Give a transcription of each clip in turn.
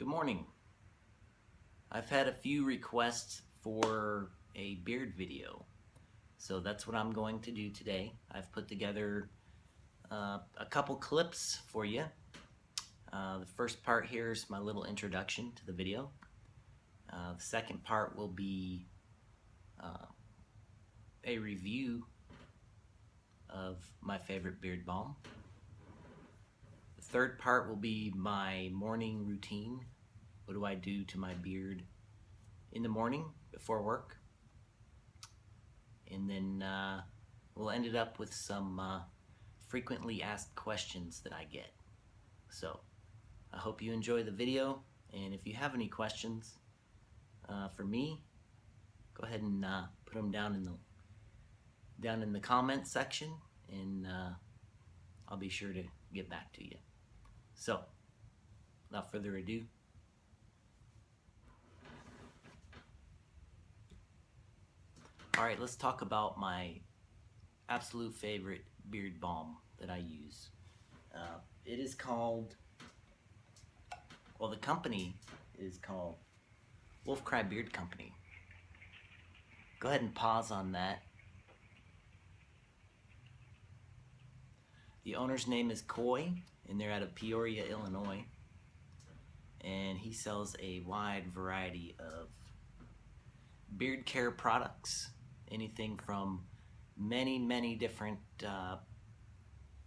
Good morning. I've had a few requests for a beard video, so that's what I'm going to do today. I've put together a couple clips for you. The first part here is my little introduction to the video. The second part will be a review of my favorite beard balm. The third part will be my morning routine. What do I do to my beard in the morning before work? And then we'll end it up with some frequently asked questions that I get. So I hope you enjoy the video, and if you have any questions for me, go ahead and put them down in the comment section, and I'll be sure to get back to you. So without further ado, all right, let's talk about my absolute favorite beard balm that I use. It is called, well, the company is called Wolf Cry Beard Company. Go ahead and pause on that. The owner's name is Coy, and they're out of Peoria, Illinois. And he sells a wide variety of beard care products. Anything from many different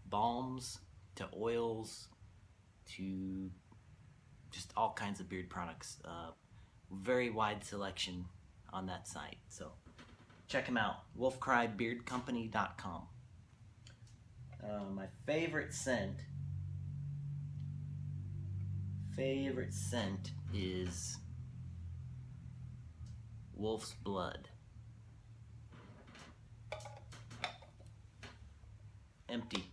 balms to oils to just all kinds of beard products. Very wide selection on that site. So check them out, wolfcrybeardcompany.com. My favorite scent is wolf's blood. Empty.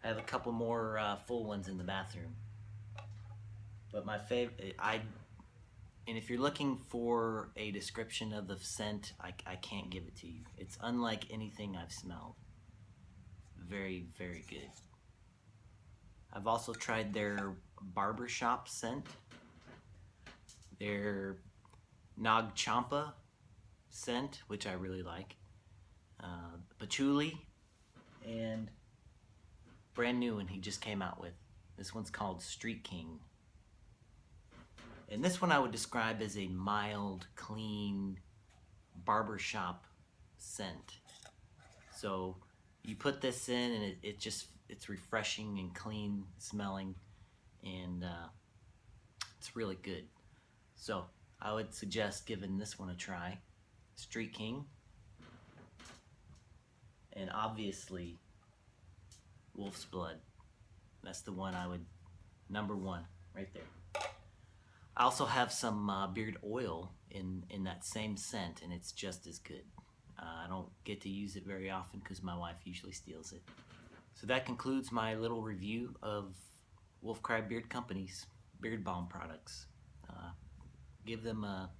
I have a couple more full ones in the bathroom, but my favorite, and if you're looking for a description of the scent, I can't give it to you. It's unlike anything I've smelled. Very good. I've also tried their barbershop scent, their Nag Champa scent, which I really like, patchouli, and brand new one he just came out with. This one's called Street King. And this one I would describe as a mild, clean barbershop scent. So you put this in and it's refreshing and clean smelling, and it's really good. So I would suggest giving this one a try. Street King. And obviously wolf's blood. That's the one I would, number one right there. I also have some beard oil in that same scent, and it's just as good. I don't get to use it very often because my wife usually steals it. So that concludes my little review of Wolf Cry Beard Company's beard balm products. Give them a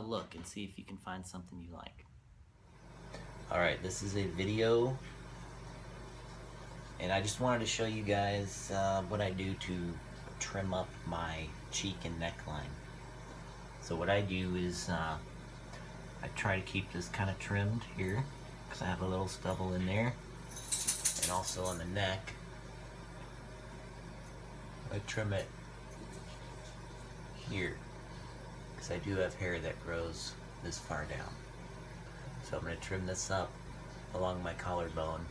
look and see if you can find something you like. Alright, this is a video, and I just wanted to show you guys what I do to trim up my cheek and neckline. So what I do is I try to keep this kind of trimmed here because I have a little stubble in there, and also on the neck I trim it here because I do have hair that grows this far down. So I'm going to trim this up along my collarbone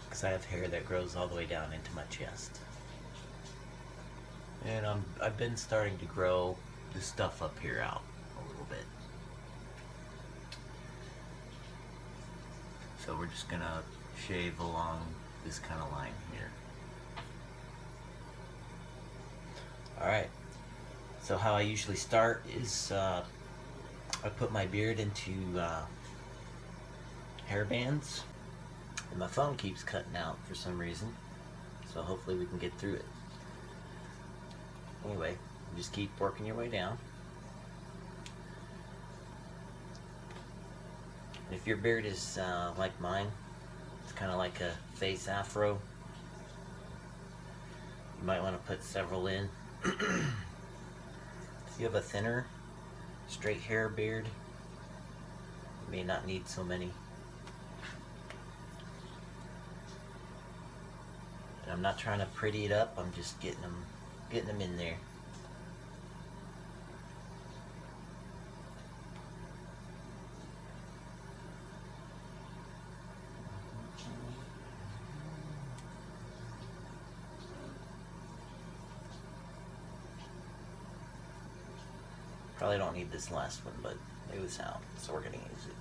because I have hair that grows all the way down into my chest. And I've been starting to grow the stuff up here out a little bit. So we're just going to shave along this kind of line here. Alright, so how I usually start is I put my beard into hair bands, and my phone keeps cutting out for some reason, so hopefully we can get through it. Anyway, just keep working your way down. And if your beard is like mine, it's kind of like a face afro, you might want to put several in If you have a thinner, straight hair beard, you may not need so many. And I'm not trying to pretty it up, I'm just getting them in there. Probably don't need this last one, but it was how, so we're gonna use it.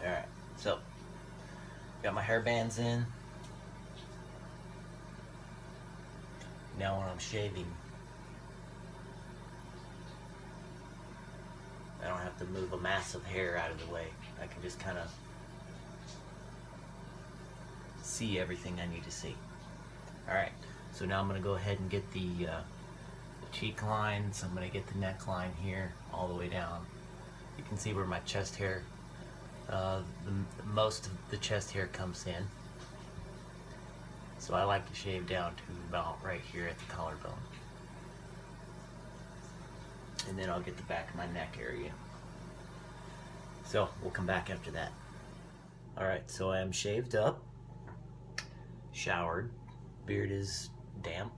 Alright, so got my hair bands in. Now when I'm shaving, I don't have to move a mass of hair out of the way. I can just kind of see everything I need to see. Alright, so now I'm going to go ahead and get the cheek lines. I'm going to get the neckline here all the way down. You can see where my chest hair, most of the chest hair comes in. So I like to shave down to about right here at the collarbone. And then I'll get the back of my neck area. So we'll come back after that. Alright, so I am shaved up, showered, beard is damp.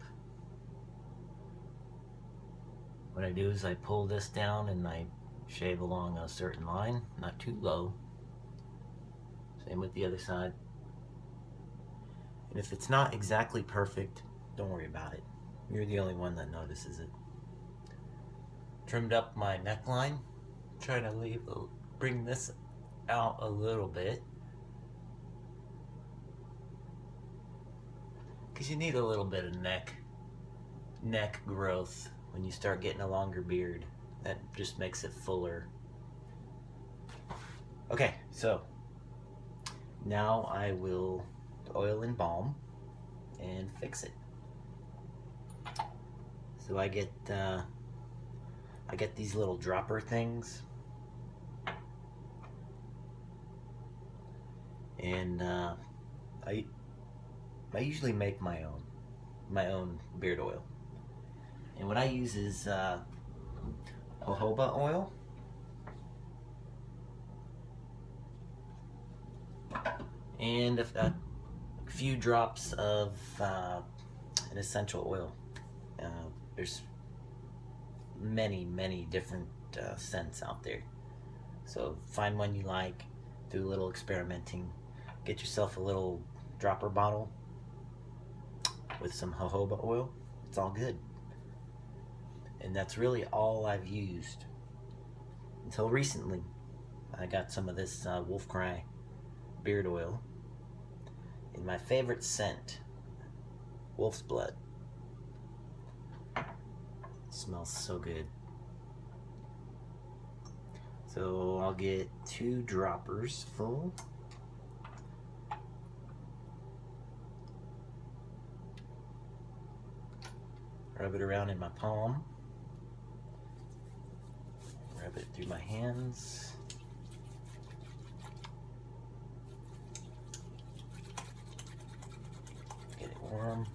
What I do is I pull this down and I shave along a certain line, not too low. Same with the other side. And if it's not exactly perfect, don't worry about it. You're the only one that notices it. Trimmed up my neckline. Trying to bring this out a little bit. Because you need a little bit of neck growth when you start getting a longer beard. That just makes it fuller. Okay, so now I will oil and balm and fix it. So I get these little dropper things, and I usually make my own beard oil. And what I use is jojoba oil, and a few drops of an essential oil. There's many different scents out there. So find one you like, do a little experimenting, get yourself a little dropper bottle with some jojoba oil. It's all good. And that's really all I've used until recently. I got some of this Wolf Cry beard oil in my favorite scent, wolf's blood. It smells so good. So I'll get 2 droppers full. Rub it around in my palm. Rub it through my hands. Get it warm.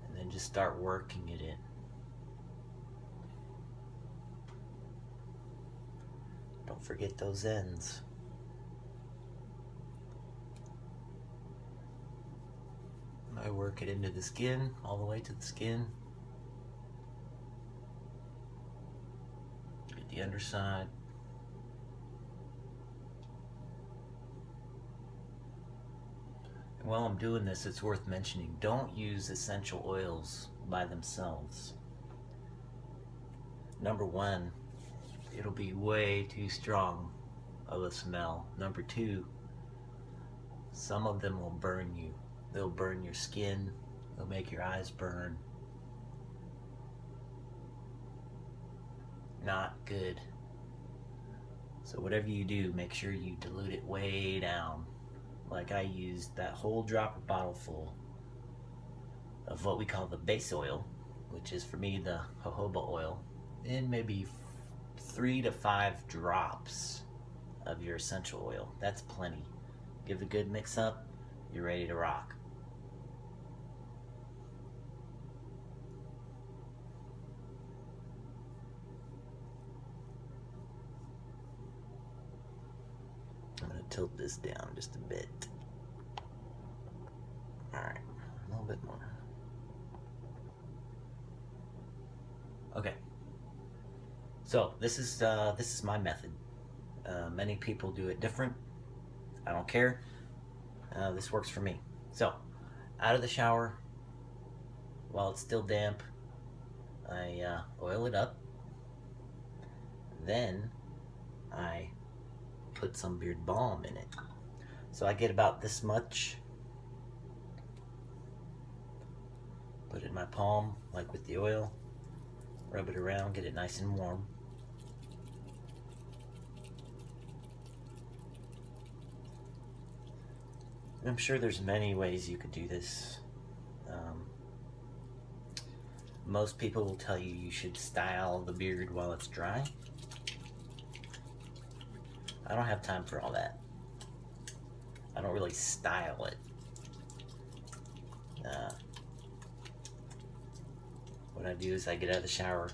And then just start working it in. Don't forget those ends. I work it into the skin, all the way to the skin. Get the underside. And while I'm doing this, it's worth mentioning, don't use essential oils by themselves. Number 1, it'll be way too strong of a smell. Number 2, some of them will burn you. They'll burn your skin, they'll make your eyes burn. Not good. So whatever you do, make sure you dilute it way down. Like I used that whole dropper bottle full of what we call the base oil, which is for me the jojoba oil, and maybe 3 to 5 drops of your essential oil. That's plenty. Give it a good mix up, you're ready to rock. tilt this down just a bit. Alright, a little bit more. Okay. So this is my method. Many people do it different. I don't care. This works for me. So, out of the shower, while it's still damp, I oil it up. Then I put some beard balm in it. So I get about this much. Put it in my palm, like with the oil. Rub it around, get it nice and warm. And I'm sure there's many ways you could do this. Most people will tell you should style the beard while it's dry. I don't have time for all that. I don't really style it. What I do is I get out of the shower,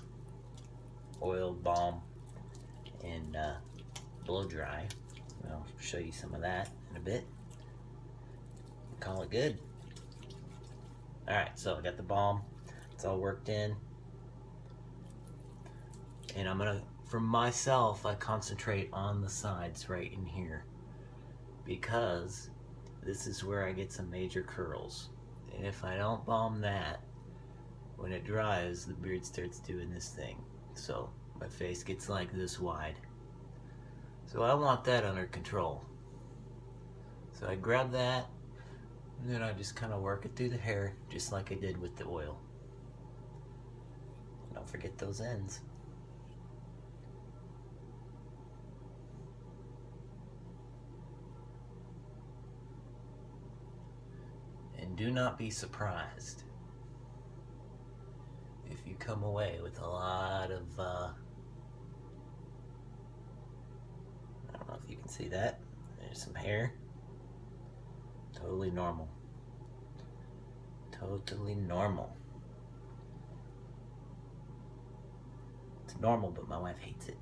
oil, balm, and blow dry. I'll show you some of that in a bit. Call it good. Alright, so I got the balm. It's all worked in. And I'm gonna, for myself, I concentrate on the sides right in here, because this is where I get some major curls. And if I don't balm that, when it dries, the beard starts doing this thing. So my face gets like this wide. So I want that under control. So I grab that, and then I just kind of work it through the hair, just like I did with the oil. Don't forget those ends. And do not be surprised if you come away with a lot of, I don't know if you can see that. There's some hair. Totally normal. Totally normal. It's normal, but my wife hates it.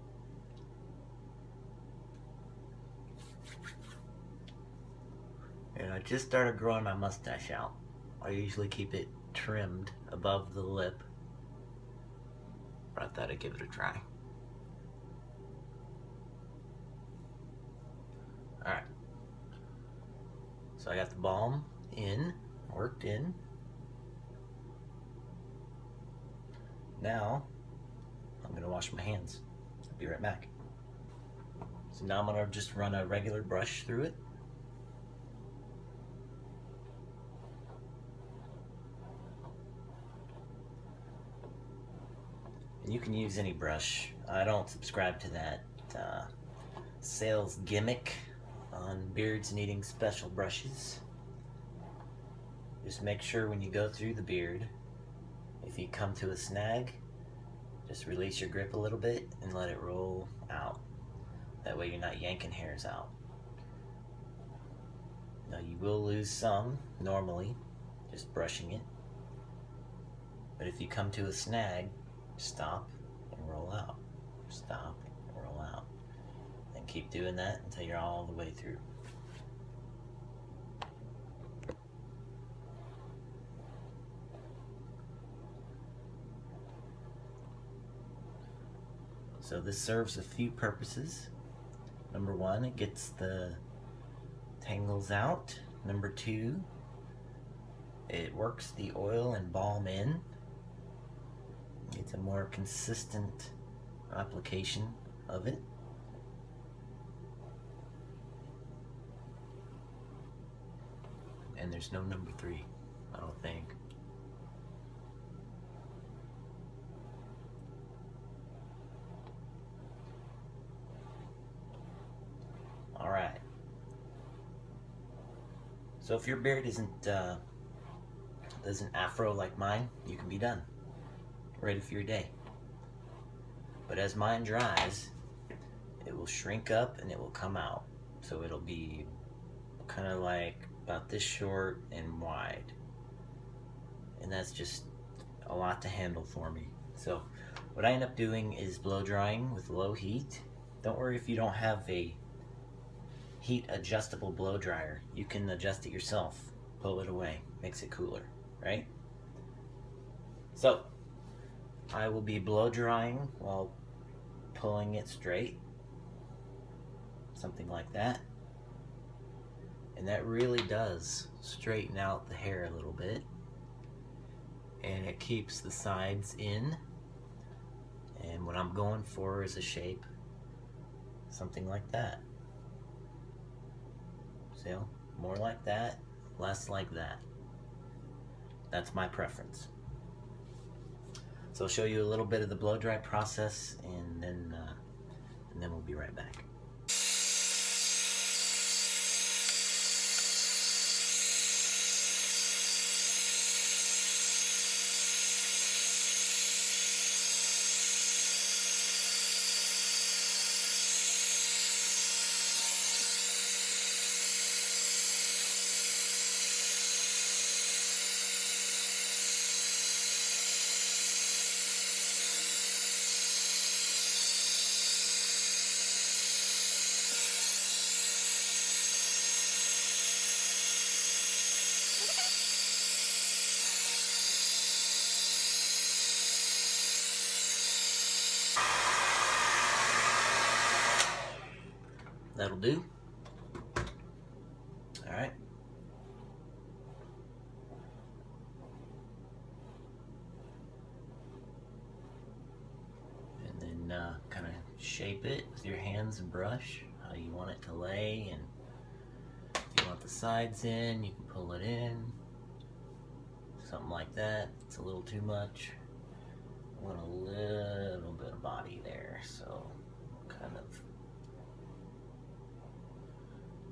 And I just started growing my mustache out. I usually keep it trimmed above the lip, but I thought I'd give it a try. Alright. So I got the balm in, worked in. Now, I'm gonna wash my hands. I'll be right back. So now I'm gonna just run a regular brush through it. And you can use any brush. I don't subscribe to that sales gimmick on beards needing special brushes. Just make sure when you go through the beard, if you come to a snag, just release your grip a little bit and let it roll out. That way you're not yanking hairs out. Now you will lose some, normally, just brushing it. But if you come to a snag, stop and roll out. Stop and roll out. And keep doing that until you're all the way through. So this serves a few purposes. Number one, it gets the tangles out. Number two, it works the oil and balm in. It's a more consistent application of it. And there's no number three, I don't think. Alright. So if your beard doesn't afro like mine, you can be done. Ready for your day. But as mine dries, it will shrink up and it will come out. So it'll be kind of like about this short and wide. And that's just a lot to handle for me. So what I end up doing is blow drying with low heat. Don't worry if you don't have a heat adjustable blow dryer. You can adjust it yourself, pull it away, makes it cooler, right? So I will be blow drying while pulling it straight, something like that. And that really does straighten out the hair a little bit, and it keeps the sides in. And what I'm going for is a shape something like that. So more like that, less like that. That's my preference. So I'll show you a little bit of the blow dry process, and then we'll be right back. That'll do. All right. And then kind of shape it with your hands and brush how you want it to lay, and if you want the sides in, you can pull it in. Something like that. It's a little too much. I want a little bit of body there, so kind of.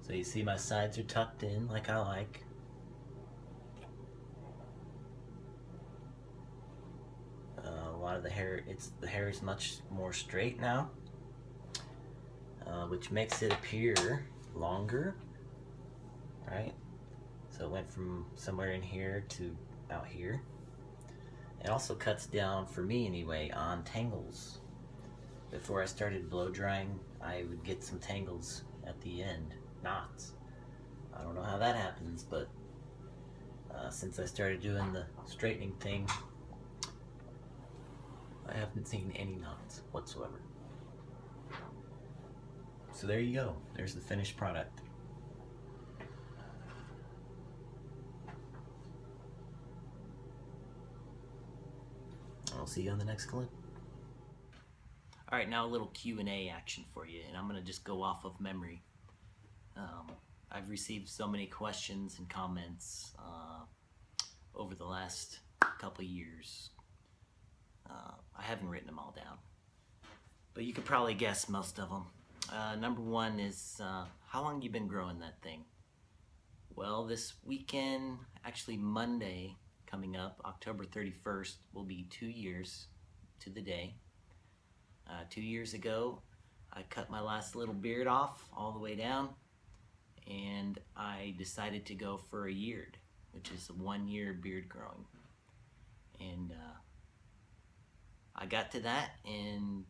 So you see my sides are tucked in like I like. A lot of the hair, the hair is much more straight now, which makes it appear longer, right? So it went from somewhere in here to out here. It also cuts down, for me anyway, on tangles. Before I started blow drying, I would get some tangles at the end, knots. I don't know how that happens, but since I started doing the straightening thing, I haven't seen any knots whatsoever. So there you go. There's the finished product. I'll see you on the next clip. All right, now a little Q&A action for you, and I'm gonna just go off of memory. I've received so many questions and comments over the last couple years. I haven't written them all down, but you could probably guess most of them. Number one is, how long you been growing that thing? Well, this weekend, actually Monday coming up, October 31st, will be 2 years to the day. 2 years ago, I cut my last little beard off all the way down, and I decided to go for a yeared, which is a 1 year beard growing. And I got to that and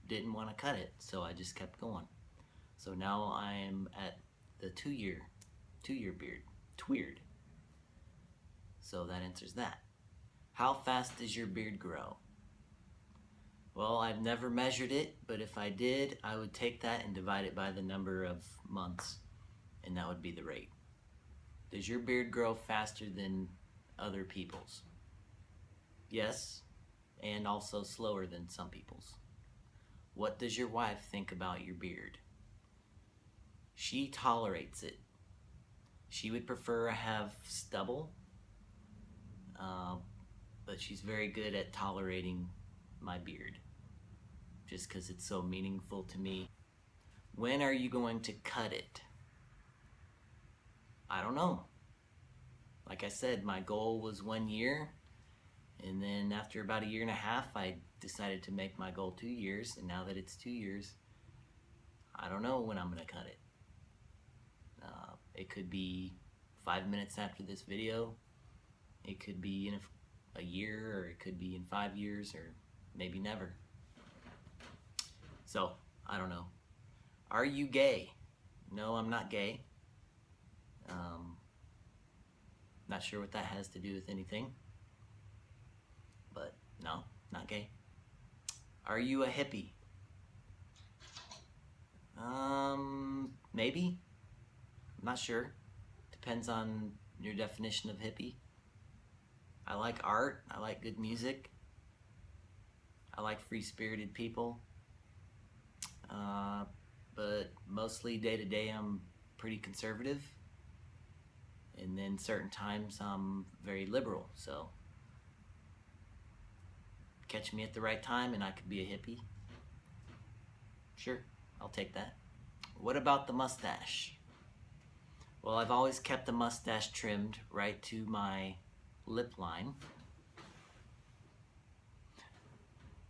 didn't want to cut it, so I just kept going. So now I am at the 2 year beard, tweered. So that answers that. How fast does your beard grow? Well, I've never measured it, but if I did, I would take that and divide it by the number of months, and that would be the rate. Does your beard grow faster than other people's? Yes, and also slower than some people's. What does your wife think about your beard? She tolerates it. She would prefer I have stubble, but she's very good at tolerating my beard, just because it's so meaningful to me. When are you going to cut it? I don't know. Like I said, my goal was 1 year, and then after about a year and a half, I decided to make my goal 2 years, and now that it's 2 years, I don't know when I'm gonna cut it. It could be 5 minutes after this video, it could be in a year, or it could be in 5 years, or maybe never. So, I don't know. Are you gay? No, I'm not gay. Um, Not sure what that has to do with anything, but no, not gay. Are you a hippie? Maybe. I'm not sure. Depends on your definition of hippie. I like art. I like good music. I like free-spirited people. But mostly day to day, I'm pretty conservative. And then certain times, I'm very liberal. So catch me at the right time and I could be a hippie. Sure, I'll take that. What about the mustache? Well, I've always kept the mustache trimmed right to my lip line.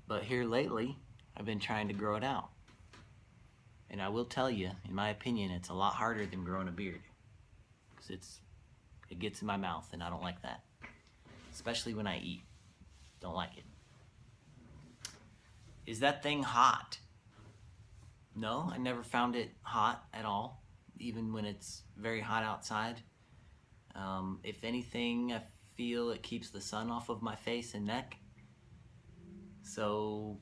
But here lately, I've been trying to grow it out. And I will tell you, in my opinion, it's a lot harder than growing a beard. Because it gets in my mouth and I don't like that. Especially when I eat. Don't like it. Is that thing hot? No, I never found it hot at all, even when it's very hot outside. If anything, I feel it keeps the sun off of my face and neck. So,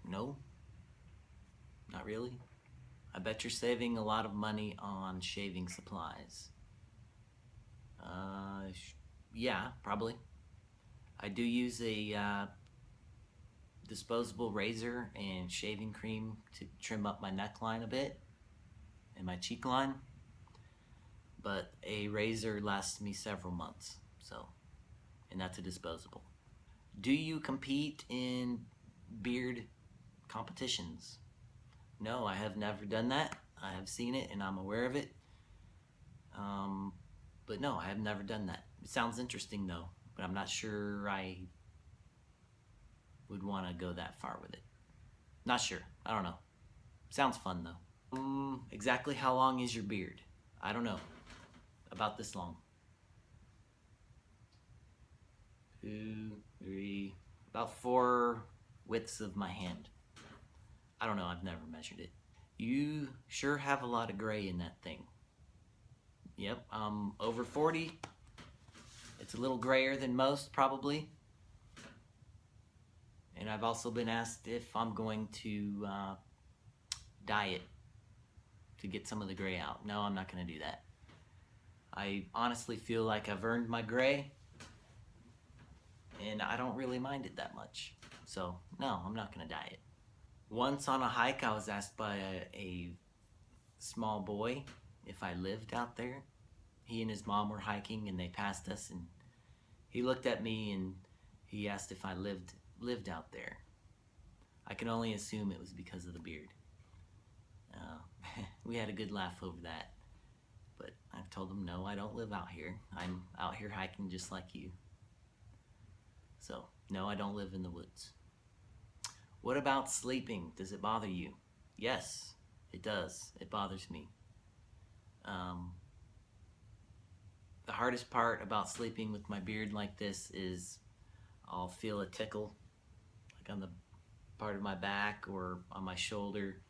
no, not really. I bet you're saving a lot of money on shaving supplies. Yeah, probably. I do use a disposable razor and shaving cream to trim up my neckline a bit and my cheek line, but a razor lasts me several months, so, and that's a disposable. Do you compete in beard competitions? No, I have never done that. I have seen it and I'm aware of it. But no, I have never done that. It sounds interesting though, but I'm not sure I would want to go that far with it. Not sure. I don't know. Sounds fun though. Exactly how long is your beard? I don't know. About this long. 2, 3, about 4 widths of my hand. I don't know. I've never measured it. You sure have a lot of gray in that thing. Yep, I'm over 40. It's a little grayer than most, probably. And I've also been asked if I'm going to dye it to get some of the gray out. No, I'm not going to do that. I honestly feel like I've earned my gray, and I don't really mind it that much. So, no, I'm not going to dye it. Once on a hike, I was asked by a small boy if I lived out there. He and his mom were hiking and they passed us, and he looked at me and he asked if I lived out there. I can only assume it was because of the beard. We had a good laugh over that, but I've told him no, I don't live out here. I'm out here hiking just like you. So no, I don't live in the woods. What about sleeping? Does it bother you? Yes, it does. It bothers me. The hardest part about sleeping with my beard like this is I'll feel a tickle, like on the part of my back or on my shoulder,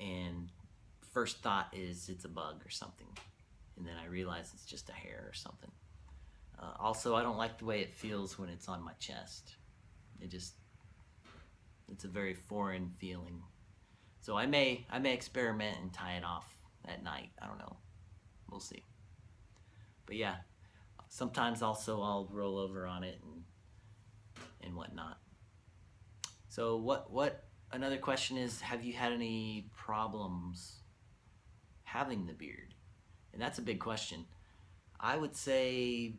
and first thought is it's a bug or something, and then I realize it's just a hair or something. Also, I don't like the way it feels when it's on my chest. It's a very foreign feeling. So I may experiment and tie it off at night. I don't know. We'll see. But yeah, sometimes also I'll roll over on it and whatnot. So what another question is, have you had any problems having the beard? And that's a big question. I would say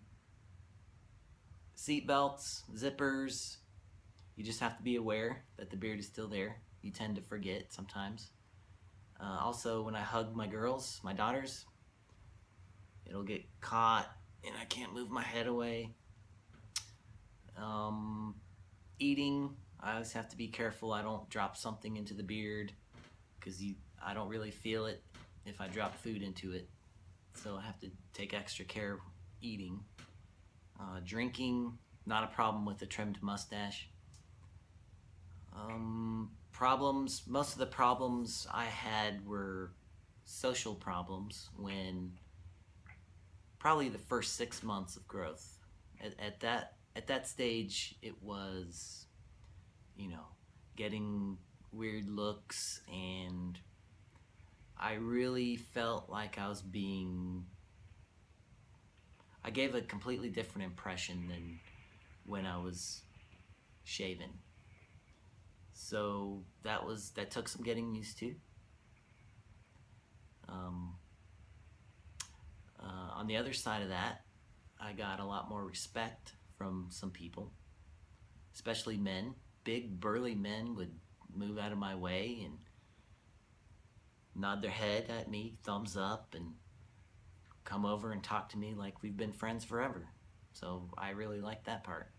seatbelts, zippers. You just have to be aware that the beard is still there. You tend to forget sometimes. Also, when I hug my girls, my daughters, it'll get caught and I can't move my head away. Eating, I always have to be careful I don't drop something into the beard, because I don't really feel it if I drop food into it. So I have to take extra care eating. Drinking, not a problem with a trimmed mustache. Problems, most of the problems I had were social problems when probably the first 6 months of growth. At that stage, it was, you know, getting weird looks, and I really felt like I gave a completely different impression than when I was shaven. So that took some getting used to. Um, on the other side of that, I got a lot more respect from some people, especially men. Big burly men would move out of my way and nod their head at me, thumbs up, and come over and talk to me like we've been friends forever. So I really like that part.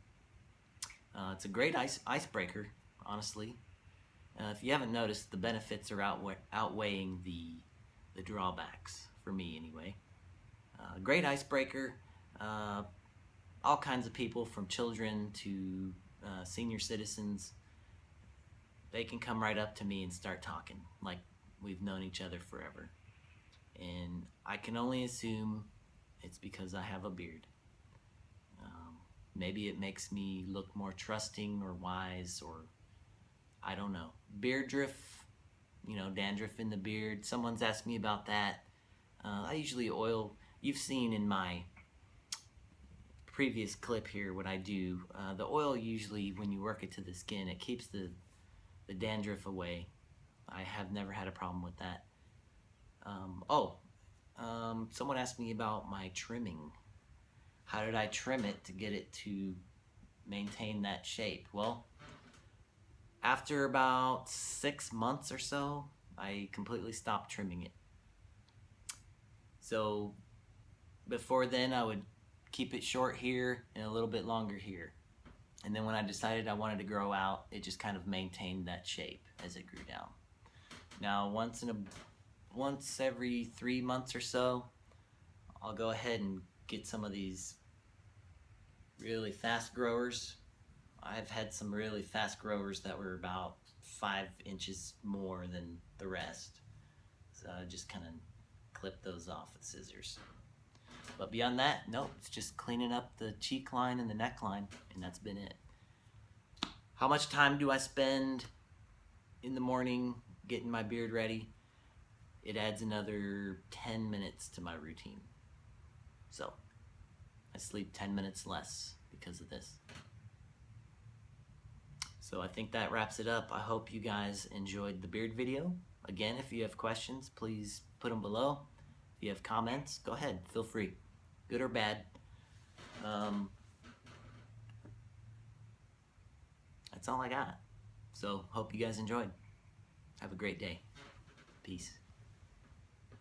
It's a great icebreaker, honestly. If you haven't noticed, the benefits are outweighing the drawbacks, for me anyway. Great icebreaker. Uh, all kinds of people, from children to senior citizens, they can come right up to me and start talking like we've known each other forever. And I can only assume it's because I have a beard. Maybe it makes me look more trusting or wise, or I don't know. Beard drift, dandruff in the beard. Someone's asked me about that. I usually oil. You've seen in my previous clip here what I do. The oil usually, when you work it to the skin, it keeps the dandruff away. I have never had a problem with that. Someone asked me about my trimming. How did I trim it to get it to maintain that shape? Well, after about 6 months or so, I completely stopped trimming it. So before then, I would keep it short here and a little bit longer here. And then when I decided I wanted to grow out, it just kind of maintained that shape as it grew down. Now, once every 3 months or so, I'll go ahead and get some of these really fast growers. I've had some really fast growers that were about 5 inches more than the rest. So I just kind of clip those off with scissors. But beyond that, no, it's just cleaning up the cheek line and the neckline, and that's been it. How much time do I spend in the morning getting my beard ready? It adds another 10 minutes to my routine. So I sleep 10 minutes less because of this. So I think that wraps it up. I hope you guys enjoyed the beard video. Again, if you have questions, please put them below. If you have comments, go ahead, feel free, good or bad. That's all I got. So hope you guys enjoyed. Have a great day. Peace.